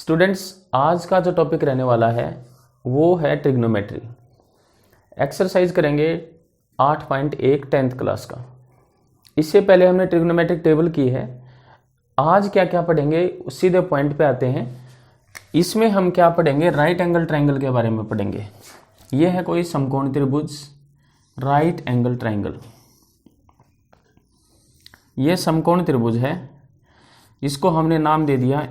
Students, आज का जो टॉपिक रहने वाला है वो है ट्रिग्नोमेट्री। एक्सरसाइज करेंगे 8.1 10th क्लास का। इससे पहले हमने ट्रिग्नोमेट्रिक टेबल की है। आज क्या क्या पढ़ेंगे सीधे पॉइंट पे आते हैं। इसमें हम क्या पढ़ेंगे, राइट एंगल ट्रायंगल के बारे में पढ़ेंगे। ये है कोई समकोण त्रिभुज, राइट एंगल ट्रायंगल। ये समकोण त्रिभुज है, इसको हमने नाम दे दिया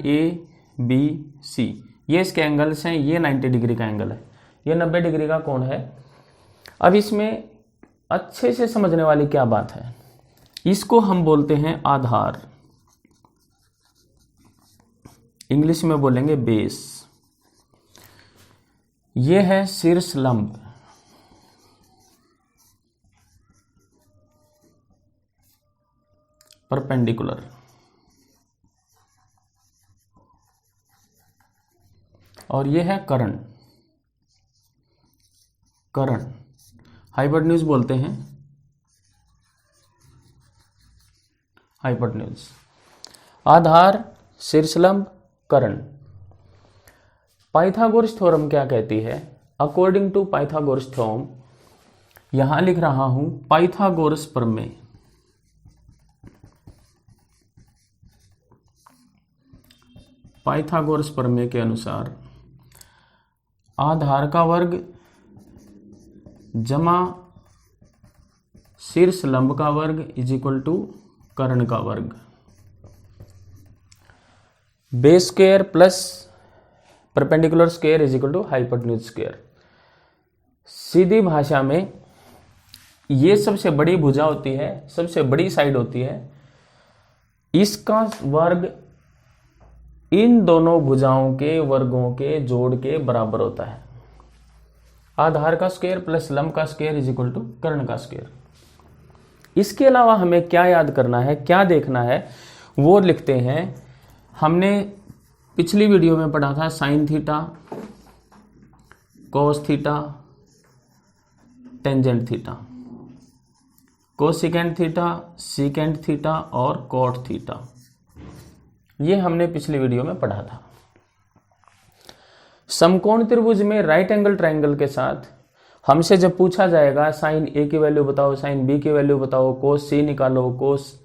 ABC। ये इसके एंगल्स हैं, ये 90 डिग्री का एंगल है, ये 90 डिग्री का कोण है। अब इसमें अच्छे से समझने वाली क्या बात है, इसको हम बोलते हैं आधार, इंग्लिश में बोलेंगे बेस। ये है शीर्ष लंब, परपेंडिकुलर। और ये है कर्ण, कर्ण हाइपोटेन्यूज बोलते हैं, हाइपोटेन्यूज। आधार, शीर्षलंब, कर्ण। पाइथागोरस थ्योरम क्या कहती है? अकॉर्डिंग टू पाइथागोरस थ्योरम, यहां लिख रहा हूं पाइथागोरस प्रमेय। पाइथागोरस प्रमेय के अनुसार आधार का वर्ग जमा शीर्ष लंब का वर्ग इज इक्वल टू कर्ण का वर्ग। Base square plus perpendicular square is equal to hypotenuse square. सीधी भाषा में ये सबसे बड़ी भुजा होती है, सबसे बड़ी साइड होती है, इसका वर्ग इन दोनों भुजाओं के वर्गों के जोड़ के बराबर होता है। आधार का स्क्वायर प्लस लंब का स्क्वायर इज इक्वल टू कर्ण का स्क्वायर। इसके अलावा हमें क्या याद करना है, क्या देखना है, वो लिखते हैं। हमने पिछली वीडियो में पढ़ा था sine theta, cos theta, tangent theta, cosecant theta, secant theta और कॉट थीटा। ये हमने पिछली वीडियो में पढ़ा था। समकोण त्रिभुज में राइट एंगल ट्रायंगल के साथ हमसे जब पूछा जाएगा साइन ए की वैल्यू बताओ, साइन बी की वैल्यू बताओ, कोस सी निकालो, कोस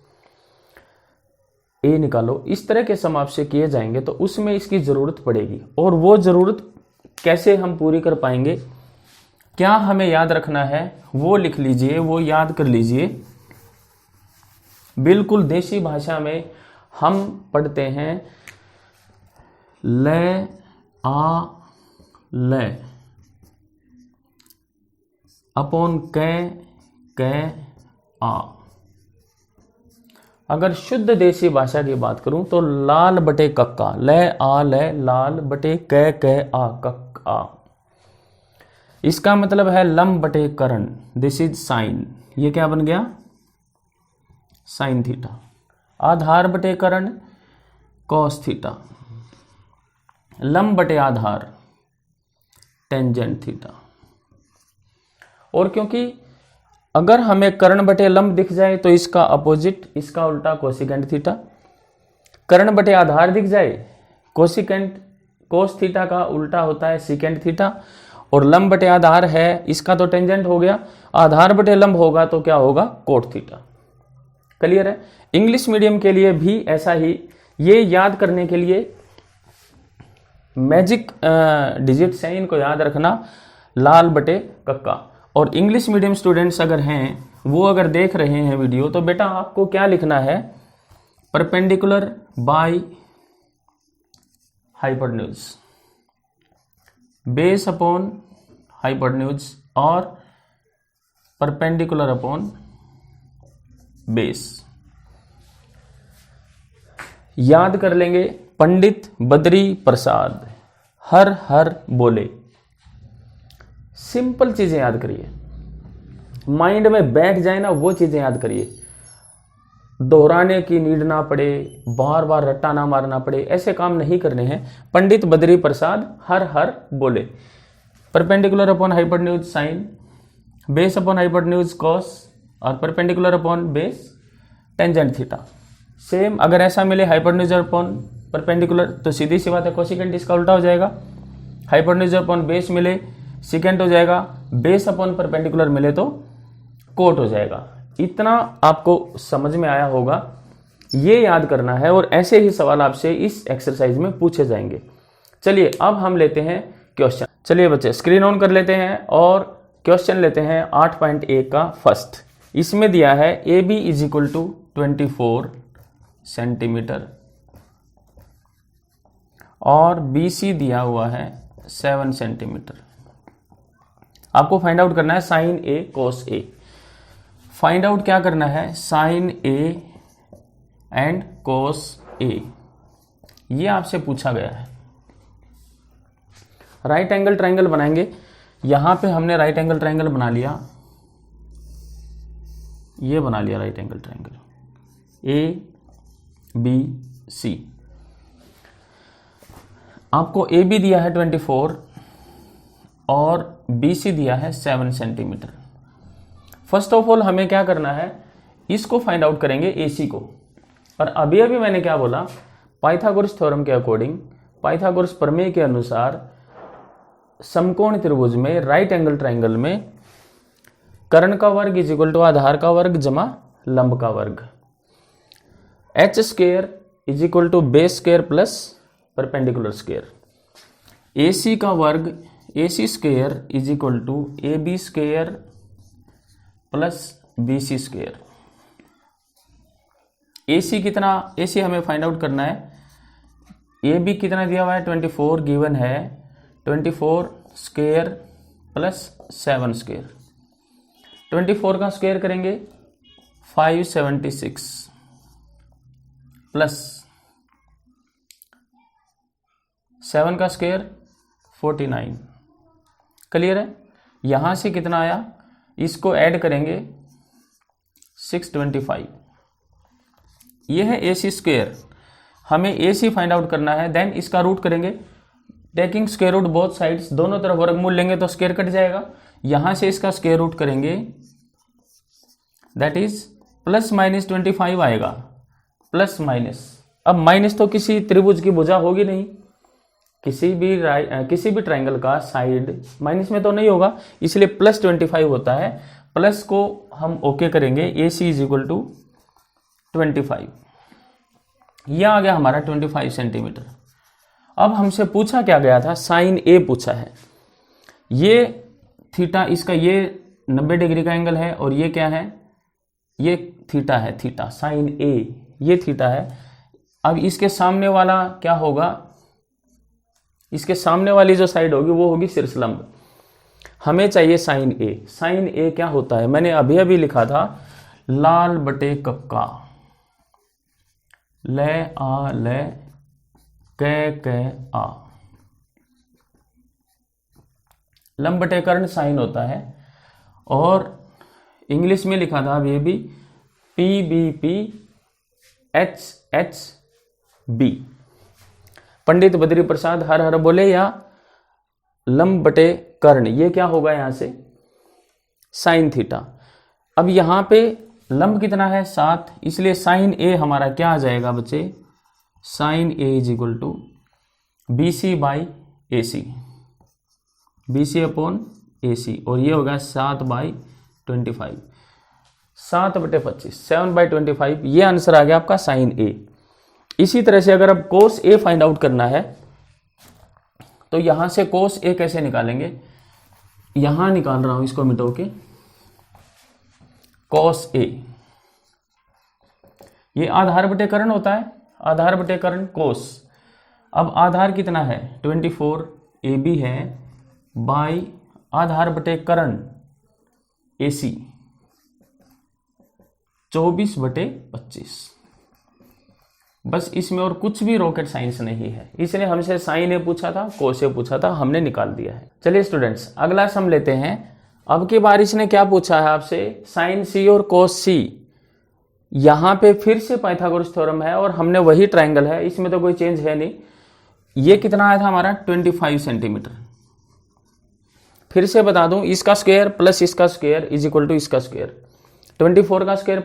ए निकालो, इस तरह के सम आपसे किए जाएंगे तो उसमें इसकी जरूरत पड़ेगी। और वो जरूरत कैसे हम पूरी कर पाएंगे, क्या हमें याद रखना है, वो लिख लीजिए, वो याद कर लीजिए। बिल्कुल देसी भाषा में हम पढ़ते हैं ले आ ले अपॉन कै आ। अगर शुद्ध देसी भाषा की बात करूं तो लाल बटे कक्का, ले आ ले, लाल बटे कै आ, कक आ। इसका मतलब है लंब बटे कर्ण, दिस इज साइन। ये क्या बन गया? Sine theta. आधार बटे कर्ण, कॉस थीटा। लंब बटे आधार, टेंजेंट थीटा। और क्योंकि अगर हमें कर्ण बटे लंब दिख जाए तो इसका अपोजिट, इसका उल्टा कोसिकेंट थीटा। कर्ण बटे आधार दिख जाए, कोसिकेंट, कोस थीटा का उल्टा होता है सीकेंट थीटा। और लंब बटे आधार है, इसका तो टेंजेंट हो गया। आधार बटे लंब होगा तो क्या होगा? Cot theta. क्लियर है? इंग्लिश मीडियम के लिए भी ऐसा ही। ये याद करने के लिए मैजिक डिजिट्स हैं, इनको याद रखना, लाल बटे कक्का। और इंग्लिश मीडियम स्टूडेंट्स अगर हैं, वो अगर देख रहे हैं वीडियो, तो बेटा आपको क्या लिखना है? Perpendicular by hypotenuse, base upon hypotenuse और परपेंडिकुलर अपॉन बेस। याद कर लेंगे। पंडित बद्री प्रसाद हर हर बोले। सिंपल चीजें याद करिए, माइंड में बैठ जाए ना, वो चीजें याद करिए। दोहराने की नीड ना पड़े, बार बार रट्टा ना मारना पड़े, ऐसे काम नहीं करने हैं। पंडित बद्री प्रसाद हर हर बोले। Perpendicular upon hypotenuse sine, base upon hypotenuse cos और perpendicular upon base tangent theta. Same अगर ऐसा मिले हाइपोटेन्यूज अपॉन परपेंडिकुलर, तो सीधी सी बात है कोसिकेंट इसका उल्टा हो जाएगा। हाइपोटेन्यूज अपॉन बेस मिले सिकेंट हो जाएगा, बेस अपॉन परपेंडिकुलर मिले तो कोट हो जाएगा। इतना आपको समझ में आया होगा, ये याद करना है और ऐसे ही सवाल आपसे इस एक्सरसाइज में पूछे जाएंगे। चलिए अब हम लेते हैं क्वेश्चन। चलिए बच्चे स्क्रीन ऑन कर लेते हैं और क्वेश्चन लेते हैं 8.1 का फर्स्ट। इसमें दिया है A B is equal to 24 centimetre और बी सी दिया हुआ है 7 सेंटीमीटर। आपको फाइंड आउट करना है साइन ए कोस ए। फाइंड आउट क्या करना है, साइन ए एंड कोस ए, ये आपसे पूछा गया है। राइट एंगल ट्रायंगल बनाएंगे। यहां पे हमने राइट एंगल ट्रायंगल बना लिया, ये बना लिया right angle triangle A B C. आपको ए बी दिया है 24 और बी सी दिया है 7 सेंटीमीटर। फर्स्ट ऑफ ऑल हमें क्या करना है, इसको फाइंड आउट करेंगे ए सी को। और अभी अभी मैंने क्या बोला, पाइथागोरस थ्योरम के अकॉर्डिंग, पाइथागोरस प्रमेय के अनुसार समकोण त्रिभुज में राइट एंगल ट्रायंगल में कर्ण का वर्ग इज इक्वल टू आधार का वर्ग जमा लंब का वर्ग, H square is equal to base square plus perpendicular square, A C का वर्ग A C square is equal to A B square plus B C square. A C कितना, ए सी हमें फाइंड आउट करना है। ए बी कितना दिया हुआ है 24 गिवन है, 24 स्क्वायर प्लस 7 स्क्वायर। 24 का स्क्वायर करेंगे 576 प्लस 7 का स्क्वायर 49। क्लियर है। यहां से कितना आया, इसको ऐड करेंगे 625। ये है ए सी स्क्वायर, हमें ए सी फाइंड आउट करना है। देन इसका रूट करेंगे, taking square root both sides, दोनों तरफ वर्गमूल लेंगे तो स्क्वायर कट जाएगा। यहां से इसका स्क्वायर रूट करेंगे, दैट इज प्लस माइनस 25 आएगा, प्लस माइनस। अब माइनस तो किसी त्रिभुज की भुजा होगी नहीं, किसी भी ट्रायंगल का साइड माइनस में तो नहीं होगा, इसलिए प्लस 25 होता है। प्लस को हम ओके करेंगे, ए सी इज इक्वल टू 25। यह आ गया हमारा 25 सेंटीमीटर। अब हमसे पूछा क्या गया था, साइन ए पूछा है। ये थीटा, इसका ये 90 डिग्री का एंगल है और ये क्या है, ये थीटा है, थीटा साइन ए, ये थीटा है। अब इसके सामने वाला क्या होगा, इसके सामने वाली जो साइड होगी वो होगी शीर्षलंब। हमें चाहिए साइन ए। साइन ए क्या होता है, मैंने अभी अभी लिखा था लाल बटे कक्का, ले आ ले कै आ, लंब बटे कर्ण साइन होता है। और इंग्लिश में लिखा था अभी अभी P B P H H B. Pandit Badri Prasad हर हर बोले, या लंब बटे कर्ण, ये क्या होगा यहां से साइन थीटा। अब यहां पे लंब कितना है 7, इसलिए साइन ए हमारा क्या आ जाएगा बच्चे, sine A is equal to B C by A C, B C upon A C, और ये होगा 7/25, 7/25, 7/25। ये आंसर आ गया आपका साइन ए। इसी तरह से अगर अब कोस ए फाइंड आउट करना है तो यहां से कोस ए कैसे निकालेंगे, यहां निकाल रहा हूं इसको मिटो के, कोस ए, ये आधार बटे कर्ण होता है, आधार बटे कर्ण कोस। अब आधार कितना है 24 ए बी है, बाई आधार बटे कर्ण ए सी 24/25। बस इसमें और कुछ भी रॉकेट साइंस नहीं है, इसलिए हमसे साइन ए पूछा था, कोस ए पूछा था, हमने निकाल दिया है। चलिए स्टूडेंट्स अगला सम लेते हैं। अब की बार इसने क्या पूछा है आपसे, साइन सी और कोस सी। यहां पे फिर से पाइथागोरस थ्योरम है और हमने वही ट्रायंगल है, इसमें तो कोई चेंज है नहीं। ये कितना आया था हमारा 25 सेंटीमीटर। फिर से बता दूं, इसका स्क्वायर प्लस इसका स्क्वायर इज इक्वल टू इसका स्क्वायर। 24 का स्क्वायर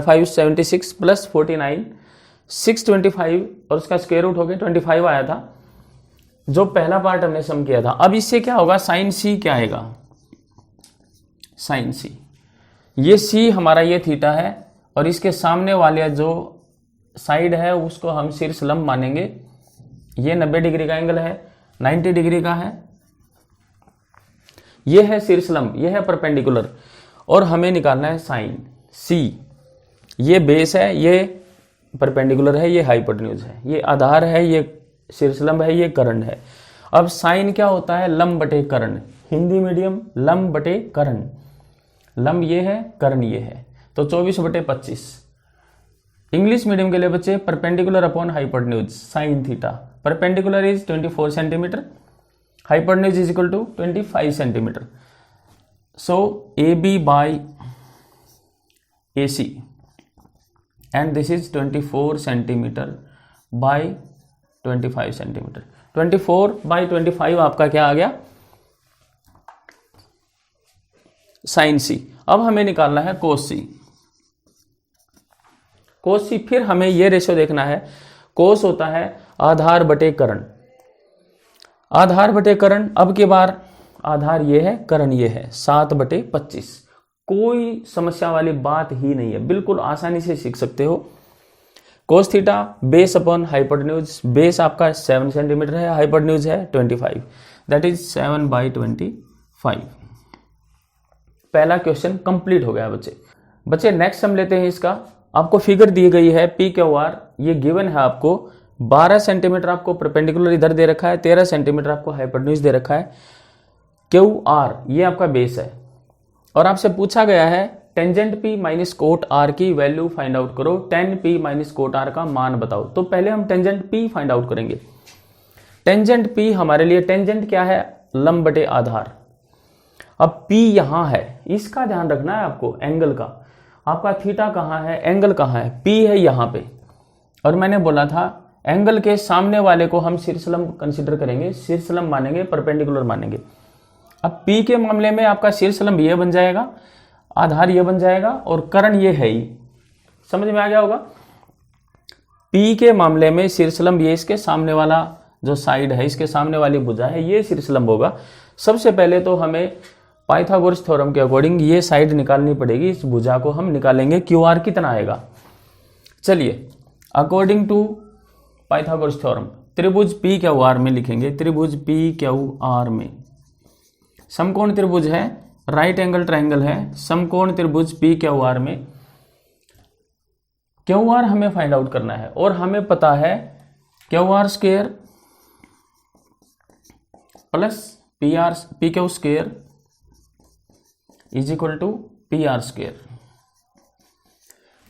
576 प्लस 49 625 और उसका स्क्वायर रूट हो गया 25 आया था, जो पहला पार्ट हमने सम किया था। अब इससे क्या होगा, साइन सी क्या आएगा, साइन सी, ये सी हमारा ये थीटा है और इसके सामने वाले जो साइड है उसको हम शीर्ष लंब मानेंगे। ये 90 डिग्री का एंगल है, 90 डिग्री का है, ये है शीर्ष लंब, ये है परपेंडिकुलर, और हमें निकालना है साइन सी। ये बेस है, ये परपेंडिकुलर है, ये हाइपोटेन्यूज है, ये आधार है, ये शीर्ष लंब है, ये कर्ण है। अब साइन क्या होता है, लंब बटे कर्ण, हिंदी मीडियम लंब बटे कर्ण, लंब ये है, कर्ण ये है, तो 24/25। इंग्लिश मीडियम के लिए बच्चे perpendicular upon hypotenuse sine theta, perpendicular is 24 centimetre, hypotenuse is equal to 25 centimetre. So AB by AC and this is 24 centimetre by 25 centimetre. 24/25 आपका क्या आ गया, साइन सी। अब हमें निकालना है कोस सी। कोस सी, फिर हमें यह रेशो देखना है, कोस होता है आधार बटे कर्ण, आधार बटे कर्ण। अब की बार आधार ये है, कर्ण ये है, 7/25। कोई समस्या वाली बात ही नहीं है, बिल्कुल आसानी से सीख सकते हो। Cos theta base upon hypotenuse, base आपका 7 सेंटीमीटर है, हाइपोटेन्यूज है 25, दैट इज 7/25। पहला क्वेश्चन कंप्लीट हो गया बच्चे। नेक्स्ट हम लेते हैं इसका। आपको फिगर दी गई है PQR, ये गिवन है आपको, 12 सेंटीमीटर आपको परपेंडिकुलर इधर दे रखा है, 13 सेंटीमीटर आपको हाइपोटेन्यूज दे रखा है। QR ये आपका बेस है और आपसे पूछा गया है tangent P minus cot R की वैल्यू फाइंड आउट करो, tan P minus cot R का मान बताओ। तो पहले हम टेंजेंट P फाइंड आउट करेंगे। टेंजेंट P हमारे लिए, टेंजेंट क्या है, लंब बटे आधार। अब P यहां है, इसका ध्यान रखना है आपको, एंगल का। आपका थीटा कहां है, एंगल कहां है, P है यहां पे, और मैंने बोला था एंगल के सामने वाले को हम शीर्षलंब कंसीडर करेंगे, शीर्षलंब मानेंगे, परपेंडिकुलर मानेंगे। अब P के मामले में आपका शीर्षलंब ये बन जाएगा, आधार ये बन जाएगा और कर्ण ये है ही। समझ में आ गया होगा। P के मामले में शीर्षलंब ये, इसके सामने वाला जो साइड है, इसके सामने वाली भुजा है, ये शीर्षलंब होगा। सबसे पहले तो हमें पाइथागोरस थ्योरम के अकॉर्डिंग ये साइड निकालनी पड़ेगी, इस भुजा को हम निकालेंगे। QR कितना आएगा, चलिए अकॉर्डिंग टू पाइथागोरस थ्योरम त्रिभुज PQR में लिखेंगे, त्रिभुज PQR में समकोण त्रिभुज है, राइट एंगल ट्रायंगल है, समकोण त्रिभुज PQR में QR हमें फाइंड आउट करना है और हमें पता है QR square plus PQ square is equal to PR square.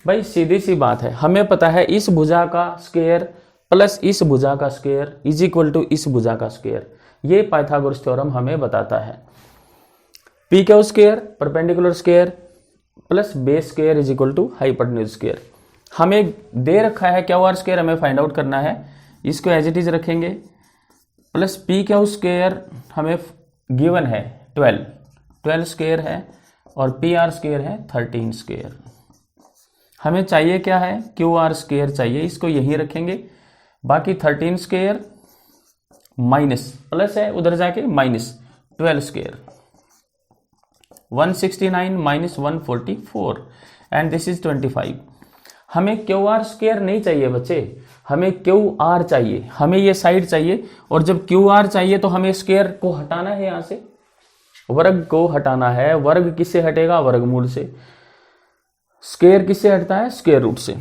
भाई सीधी सी बात है, हमें पता है इस भुजा का स्क्वायर प्लस इस भुजा का स्क्वायर इज इक्वल टू इस भुजा का स्क्वायर। ये पाइथागोरस थ्योरम हमें बताता है। PQ square perpendicular square plus base square is equal to hypotenuse square. हमें दे रखा है QR स्क्वायर, हमें फाइंड आउट करना है, इसको एज इट इज रखेंगे, प्लस PQ स्क्वायर हमें गिवन है 12 स्क्वायर है और PR स्क्वायर है 13 स्क्वायर। हमें चाहिए क्या है, QR स्क्वायर चाहिए, इसको यहीं रखेंगे। बाकी 13 स्क्वायर माइनस प्लस है उधर जाके minus 12 square 169 minus 144 and this is 25। हमें QR स्क्वायर नहीं चाहिए बच्चे, हमें QR चाहिए, हमें ये साइड चाहिए। और जब QR चाहिए तो हमें स्क्वायर को हटाना है, यहां से वर्ग को हटाना है। वर्ग किससे हटेगा, वर्गमूल से। स्क्वायर किससे हटता है, स्क्वायर रूट से।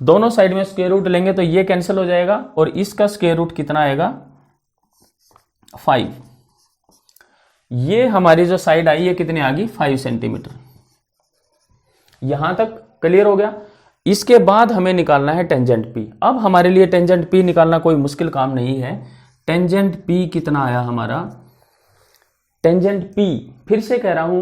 दोनों साइड में स्क्वायर रूट लेंगे तो ये कैंसिल हो जाएगा और इसका स्क्वायर रूट कितना आएगा, 5। ये हमारी जो साइड आई ये कितनी आ गई, 5 सेंटीमीटर। यहां तक क्लियर हो गया। इसके बाद हमें निकालना है टेंजेंट P। अब हमारे लिए टेंजेंट P निकालना कोई मुश्किल काम नहीं है। टेंजेंट P कितना आया हमारा, टेंजेंट P, फिर से कह रहा हूं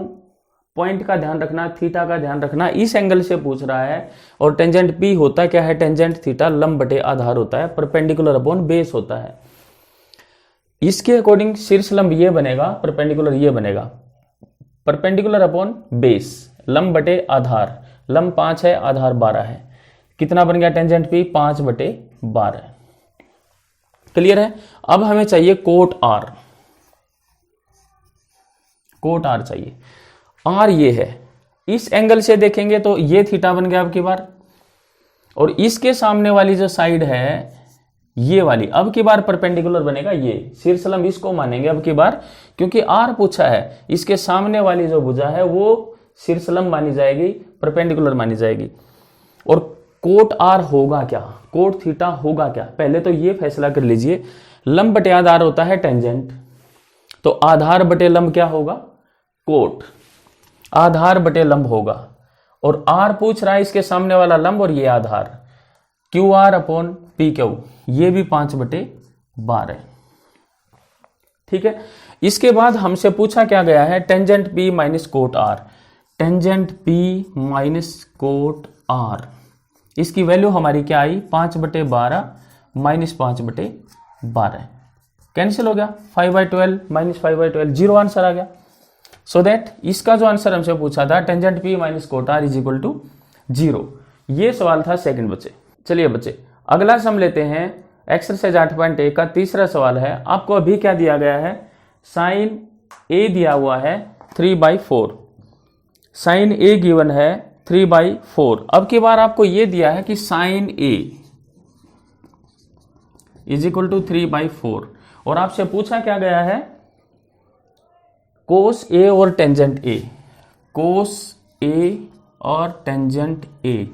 पॉइंट का ध्यान रखना, थीटा का ध्यान रखना, इस एंगल से पूछ रहा है। और टेंजेंट P होता क्या है, टेंजेंट थीटा लंब बटे आधार होता है, परपेंडिकुलर अपॉन बेस होता है। इसके अकॉर्डिंग शीर्ष लंब ये बनेगा, परपेंडिकुलर ये बनेगा, परपेंडिकुलर अपॉन बेस, लंब बटे आधार। लंब 5 है, आधार 12 है। कितना बन गया टेंजेंट पी 5/12। क्लियर है। अब हमें चाहिए कोट आर, कोट आर चाहिए। आर ये है, इस एंगल से देखेंगे तो ये थीटा बन गया अब की बार, और इसके सामने वाली जो साइड है ये वाली अब की बार परपेंडिकुलर बनेगा, ये शीर्षलंब इसको मानेंगे अब की बार, क्योंकि आर पूछा है, इसके सामने वाली जो भुजा है वो शीर्षलंब मानी जाएगी, परपेंडिकुलर मानी जाएगी। और कोट आर होगा क्या, कोट थीटा होगा क्या, पहले तो ये फैसला कर लीजिए। लंब बटे आधार होता है टेंजेंट, तो आधार बटे लंब क्या होगा, कोट, आधार बटे लंब होगा। और आर पूछ रहा है इसके सामने वाला लंब और ये आधार, Q R upon P Q, ये भी 5/12। ठीक है। इसके बाद हमसे पूछा क्या गया है, tangent P minus cot R, tangent P minus cot R, इसकी वैल्यू हमारी क्या आई 5/12 माइनस 5/12, कैंसिल हो गया, 5/12 माइनस 5/12, 0 आंसर आ गया। सो दैट इसका जो आंसर हमसे पूछा था tangent P minus cot R is equal to 0, ये सवाल था सेकंड बच्चे। चलिए बच्चे अगला सम लेते हैं, एक्सरसाइज 8.1 का तीसरा सवाल है। आपको अभी क्या दिया गया है, साइन ए दिया हुआ है 3/4, साइन ए गिवन है 3/4। अब की बार आपको यह दिया है कि sine A is equal to 3/4, और आपसे पूछा क्या गया है, कोस ए और टेंजेंट ए, कोस ए और टेंजेंट ए,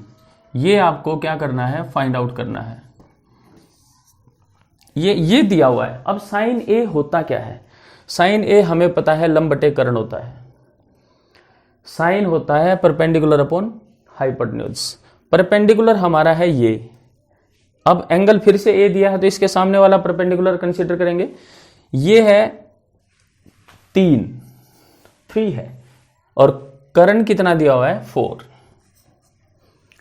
ये आपको क्या करना है, फाइंड आउट करना है। ये दिया हुआ है। अब साइन ए होता क्या है, साइन ए हमें पता है लंब बटे कर्ण होता है, साइन होता है परपेंडिकुलर अपॉन हाइपोटेन्यूज, परपेंडिकुलर हमारा है ये। अब एंगल फिर से ए दिया है तो इसके सामने वाला परपेंडिकुलर कंसीडर करेंगे, ये है 3 है, और कर्ण कितना दिया हुआ है 4,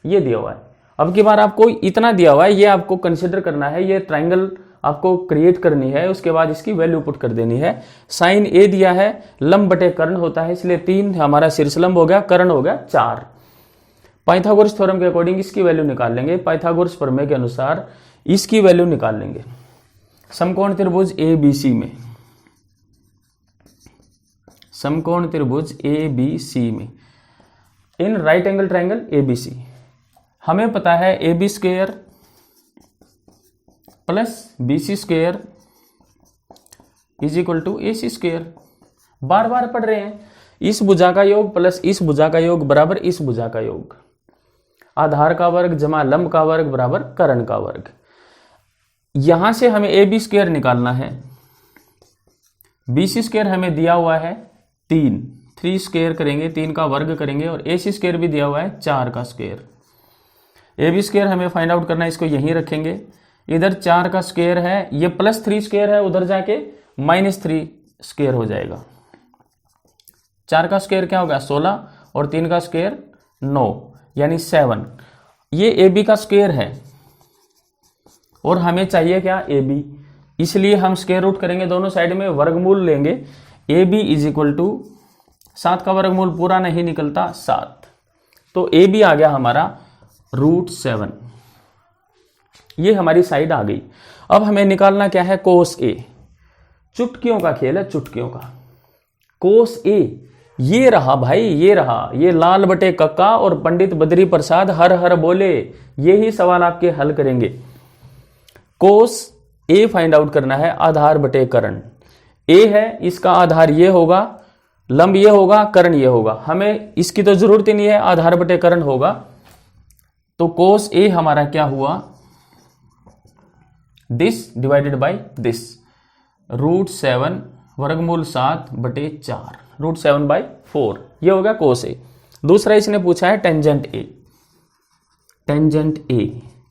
ये दिया हुआ है। अब की बार आपको इतना दिया हुआ है, ये आपको कंसीडर करना है, ये ट्राइंगल आपको क्रिएट करनी है, उसके बाद इसकी वैल्यू पुट कर देनी है। साइन ए दिया है, लंब बटे कर्ण होता है, इसलिए 3 हमारा शीर्षलंब हो गया, कर्ण हो गया 4। पाइथागोरस थ्योरम के अकॉर्डिंग इसकी वैल्यू निकाल लेंगे, पाइथागोरस प्रमेय के अनुसार इसकी वैल्यू निकाल लेंगे। समकोण त्रिभुज ABC में, समकोण त्रिभुज ABC में, in right angle triangle ABC, हमें पता है AB square plus BC square is equal to AC square. बार बार पढ़ रहे हैं, इस भुजा का योग प्लस इस भुजा का योग बराबर इस भुजा का योग, आधार का वर्ग जमा लंब का वर्ग बराबर कर्ण का वर्ग। यहां से हमें AB स्क्वायर निकालना है, BC स्क्वायर हमें दिया हुआ है 3 स्क्वायर करेंगे, 3 का वर्ग करेंगे, और AC स्क्वायर भी दिया हुआ है 4 का स्क्वायर। AB स्क्वायर हमें फाइंड आउट करना है, इसको यहीं रखेंगे, इधर 4 का स्क्वायर है, ये +3 स्क्वायर है, उधर जाके -3 स्क्वायर हो जाएगा। 4 का स्क्वायर क्या होगा 16, और 3 का स्क्वायर 9 यानी 7। ये AB का स्क्वायर है, और हमें चाहिए क्या AB, इसलिए हम स्क्वायर रूट करेंगे, दोनों साइड में वर्गमूल लेंगे। AB इज इक्वल टू 7 का वर्गमूल पूरा नहीं निकलता 7, तो AB आ गया हमारा √7, ये हमारी साइड आ गई। अब हमें निकालना क्या है, कोस A, चुटकियों का खेल है, चुटकियों का। कोस A ये रहा भाई, ये रहा, ये लाल बटे कक्का और पंडित बद्री प्रसाद हर हर बोले, यही सवाल आपके हल करेंगे। कोस A फाइंड आउट करना है, आधार बटे कर्ण। A है, इसका आधार ये होगा, लंब ये होगा, कर्ण ये होगा, हमें इसकी तो जरूरत ही नहीं है, आधार बटे कर्ण होगा। तो कोस A हमारा क्या हुआ, दिस डिवाइडेड बाय दिस, √7 वर्गमूल 7/4, √7/4, ये हो गया कोस A। दूसरा इसने पूछा है टेंजेंट A, टेंजेंट A,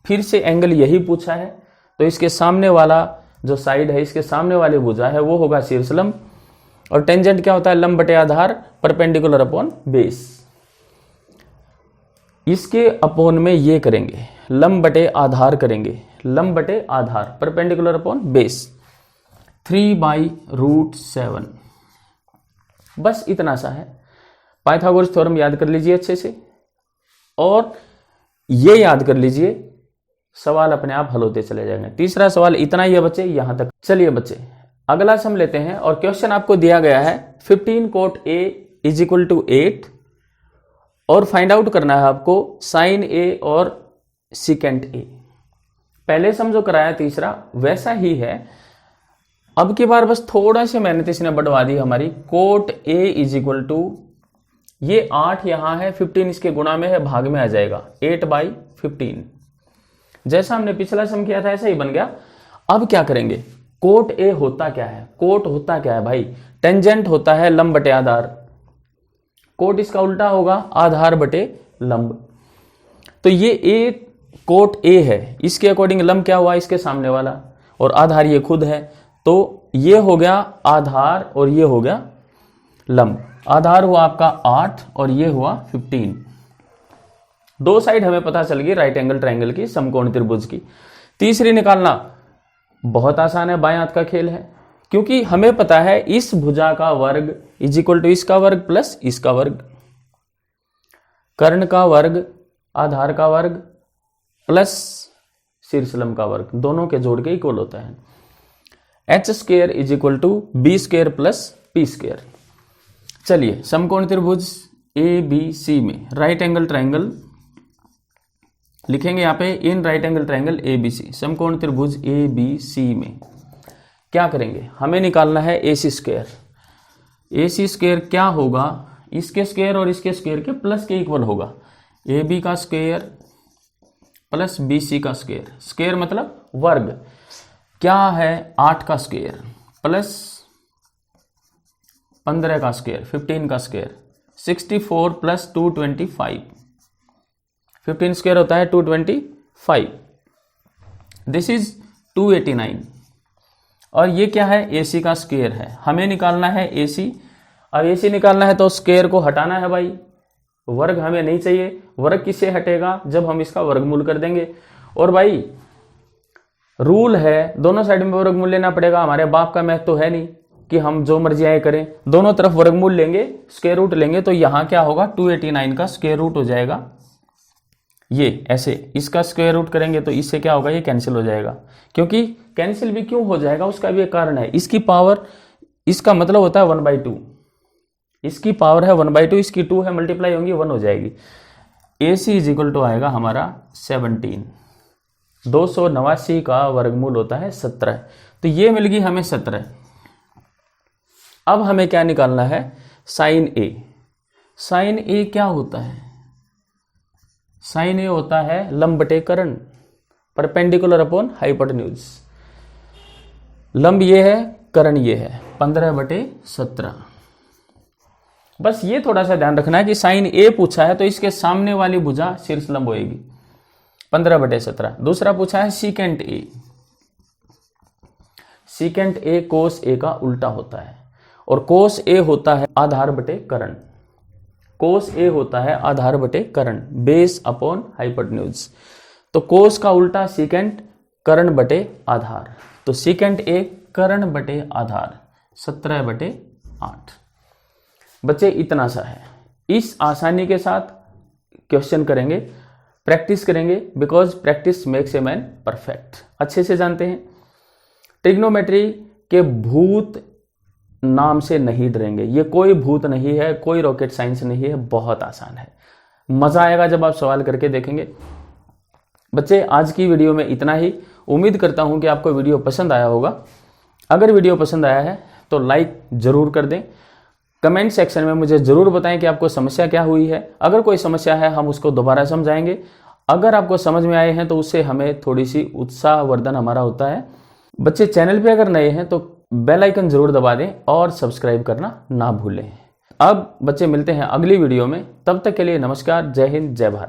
फिर से एंगल यही पूछा है, तो इसके सामने वाला जो साइड है, इसके सामने वाली भुजा है, वो होगा शीर्षलंब, और टेंजेंट क्या होता है, लंब बटे आधार परपेंडिकुलर अपॉन बेस। इसके अपोन में ये करेंगे, लंब बटे आधार करेंगे, लंब बटे आधार परपेंडिकुलर अपॉन बेस, 3/√7, बस इतना सा है। पाइथागोरस थ्योरम याद कर लीजिए अच्छे से, और ये याद कर लीजिए, सवाल अपने आप हल होते चले जाएंगे। तीसरा सवाल इतना ही है बच्चे, यहां तक। चलिए बच्चे अगला सम लेते हैं और क्वेश्चन आपको दिया गया है 15 cot A is equal to 8 और फाइंड आउट करना है आपको साइन A और सिकेंट A। पहले सम जो कराया तीसरा वैसा ही है, अब की बार बस थोड़ा सी मेहनत इसने बढ़वा दी हमारी। Cot A is equal to, ये 8 यहां है, 15 इसके गुणा में है, भाग में आ जाएगा 8/15। जैसा हमने पिछला सम किया था ऐसा ही बन गया। अब क्या करेंगे, कोट A होता क्या है, कोट होता क्या है भाई, टेंजेंट होता है लंब बटे आधार। कोट इसका उल्टा होगा आधार बटे लंब। तो ये A कोट A है, इसके अकॉर्डिंग लंब क्या हुआ, इसके सामने वाला, और आधार ये खुद है। तो ये हो गया आधार और ये हो गया लंब। आधार हुआ आपका 8 और ये हुआ 15। दो साइड हमें पता चल गई राइट एंगल ट्रायंगल की, समकोण त्रिभुज की। तीसरी निकालना बहुत आसान है, बाएं हाथ का खेल है, क्योंकि हमें पता है इस भुजा का वर्ग इज इक्वल टू इसका वर्ग प्लस इसका वर्ग, कर्ण का वर्ग आधार का वर्ग प्लस शीर्षलंब का वर्ग, दोनों के जोड़ के इक्वल होता है। H square is equal to B square plus P square. चलिए समकोण त्रिभुज ए बी सी में राइट एंगल ट्रायंगल लिखेंगे, यहां पे in right angle triangle A B C, समकोण त्रिभुज ए बी सी में क्या करेंगे, हमें निकालना है ए C square. A C square क्या होगा, इसके स्क्वायर और इसके स्क्वायर के प्लस के इक्वल होगा। ए बी का स्क्वायर प्लस बी सी का स्क्वायर, स्क्वायर मतलब वर्ग, क्या है 8 का स्क्वायर प्लस 15 का स्क्वायर, 15 का स्क्वायर, 64 प्लस 225, 15 स्क्वायर होता है 225, दिस इज 289। और ये क्या है, AC का स्क्वायर है, हमें निकालना है AC। अब AC निकालना है तो स्क्वायर को हटाना है भाई, वर्ग हमें नहीं चाहिए। वर्ग किससे हटेगा, जब हम इसका वर्गमूल कर देंगे। और भाई रूल है दोनों साइड में वर्गमूल लेना पड़ेगा, हमारे बाप का मैथ तो है नहीं कि हम जो मर्जी आए करें, दोनों तरफ वर्गमूल लेंगे, स्क्वायर रूट लेंगे। तो यहां क्या होगा, 289 का स्क्वायर रूट हो जाएगा, ये ऐसे इसका स्क्वायर रूट करेंगे तो इससे क्या होगा, ये कैंसिल हो जाएगा। क्योंकि कैंसिल भी क्यों हो जाएगा, उसका भी एक कारण है, इसकी पावर, इसका मतलब होता है 1/2, इसकी पावर है 1/2, इसकी 2 है, मल्टीप्लाई होंगी 1 हो जाएगी। AC इज इक्वल टू आएगा हमारा 17, 289 का वर्गमूल होता है 17, तो ये मिल गई हमें 17। अब हमें क्या निकालना है, साइन A। साइन A क्या होता है, साइन A होता है लंब बटे कर्ण, परपेंडिकुलर अपॉन हाइपोटेन्यूज। लंब ये है, कर्ण ये है, 15/17। बस ये थोड़ा सा ध्यान रखना है कि साइन A पूछा है तो इसके सामने वाली भुजा शीर्ष लंब होएगी, 15/17। दूसरा पूछा है secant A। Secant A cos A का उल्टा होता है, और कोस A होता है आधार बटे कर्ण, कोस A होता है आधार बटे कर्ण, बेस अपॉन हाइपोटेन्यूज। तो कोस का उल्टा सीकेंट, कर्ण बटे आधार, तो सीकेंट A कर्ण बटे आधार 17/8। बच्चे इतना सा है, इस आसानी के साथ क्वेश्चन करेंगे, प्रैक्टिस करेंगे, because practice makes a man perfect. अच्छे से जानते हैं, ट्रिग्नोमेट्री के भूत नाम से नहीं डरेंगे, ये कोई भूत नहीं है, कोई रॉकेट साइंस नहीं है, बहुत आसान है, मजा आएगा जब आप सवाल करके देखेंगे। बच्चे आज की वीडियो में इतना ही, उम्मीद करता हूं कि आपको वीडियो पसंद आया होगा। अगर वीडियो पसंद आया है तो लाइक जरूर कर दें, कमेंट सेक्शन में मुझे जरूर बताएं कि आपको समस्या क्या हुई है। अगर कोई समस्या है हम उसको दोबारा समझाएंगे, अगर आपको समझ में आए हैं तो उससे हमें थोड़ी सी उत्साहवर्धन हमारा होता है। बच्चे चैनल पे अगर नए हैं तो बेल आइकन जरूर दबा दें और सब्सक्राइब करना ना भूलें। अब बच्चे मिलते हैं अगली वीडियो में, तब तक के लिए नमस्कार, जय हिंद, जय भारत।